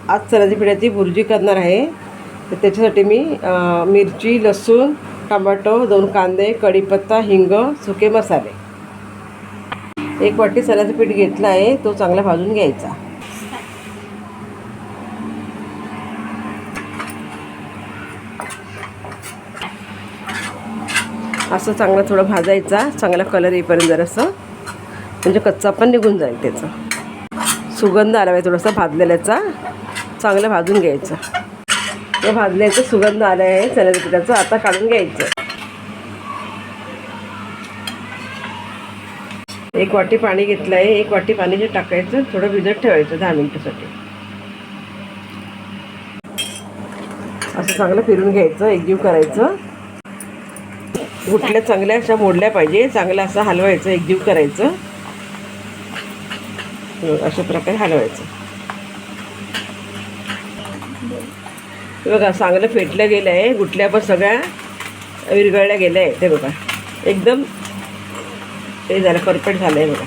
आज चण्याच्या पिठाची भुर्जी करणार आहे. तर त्याच्यासाठी मी मिरची, लसूण, टमाटो, 2 कांदे, कढीपत्ता, हिंग, सुके मसाले, 1 वाटी चण्याचं पीठ घेतलं आहे. तो चांगला भाजून घ्यायचा. असं चांगला थोडं भाजायचा, चांगला कलर येईपर्यंत जरासं, म्हणजे कच्चा पण निघून जाईल. त्याचा सुगंध आला आहे थोडासा भाजलेल्याचा, चांगलं भाजून घ्यायचं. ते भाजल्याचं सुगंध आला आहे चण्याच्या पिठाचा. आता काढून घ्यायचं. 1 वाटी पाणी घेतलं आहे. 1 वाटी पाणी जे टाकायचं, थोडं भिजत ठेवायचं 10 मिनिटासाठी. असं चांगलं फिरून घ्यायचं, एकजीव करायचं. गुठल्या चांगल्या अशा मोडल्या पाहिजे. चांगलं असं हलवायचं, एकजीव करायचं. अशा प्रकारे हलवायचं. बघा चांगलं फेटलं गेलं आहे. गुठल्या पण सगळ्या विरघळल्या गेल्या आहे. ते बघा एकदम ते झालं, परफेक्ट झालं आहे. बघा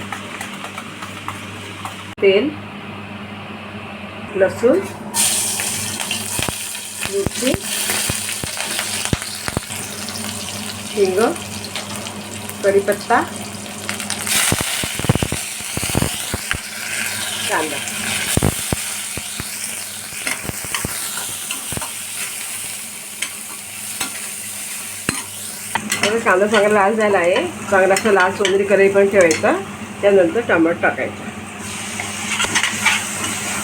तेल, लसूण, मिरची, हिंग, कढीपत्ता, कांदा. कांदा चांगला लाल झाला आहे. चांगला असं लाल सोनेरी कलर पण ठेवायचा. त्यानंतर टमाटर टाकायचं,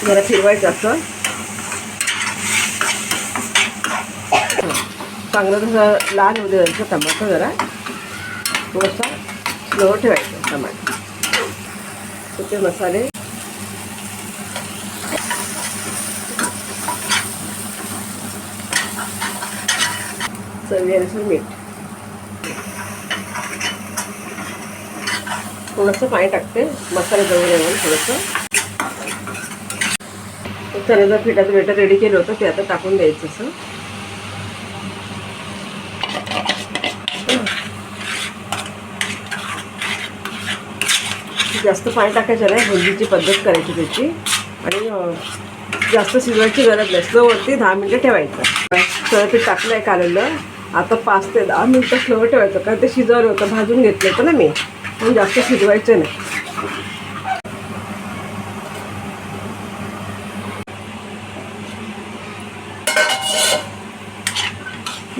जरा फिरवायचं असं. चांगलं तसं लाल होऊ द्यायचं टमाटर. जरा थोडासा स्लो ठेवायचं टमाटर. सुके मसाले, चवीनुसार मीठ, थोडंसं पाणी टाकते मसाला जवळ येऊन. थोडंसं चण्याच्या पिठाचं बेटर रेडी केलं होतं ते आता टाकून द्यायचं. असं जास्त पाणी टाकायचं नाही. भुर्जीची पद्धत करायची त्याची. आणि जास्त शिजवायची गरज नाही. स्लोवरती 10 मिनिटं ठेवायचं. सगळं पीठ टाकलं आहे कालवलं. आता 5 ते 10 मिनिटं स्लोवर ठेवायचं, कारण ते शिजवलं होतं, भाजून घेतलं होतं ना मी, म्हणून जास्त शिजवायचं नाही.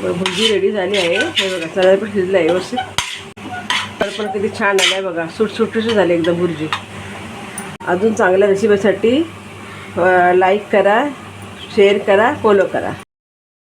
भुर्जी रेडी झाली आहे. हे बघा चण्याचं पीठ शिजलं आहे व्यवस्थित. तर पण किती छान आलं आहे बघा. सुटसुटीशी झाली एकदम भुर्जी. अजून चांगल्या रेसिपीसाठी लाईक करा, शेअर करा, फॉलो करा.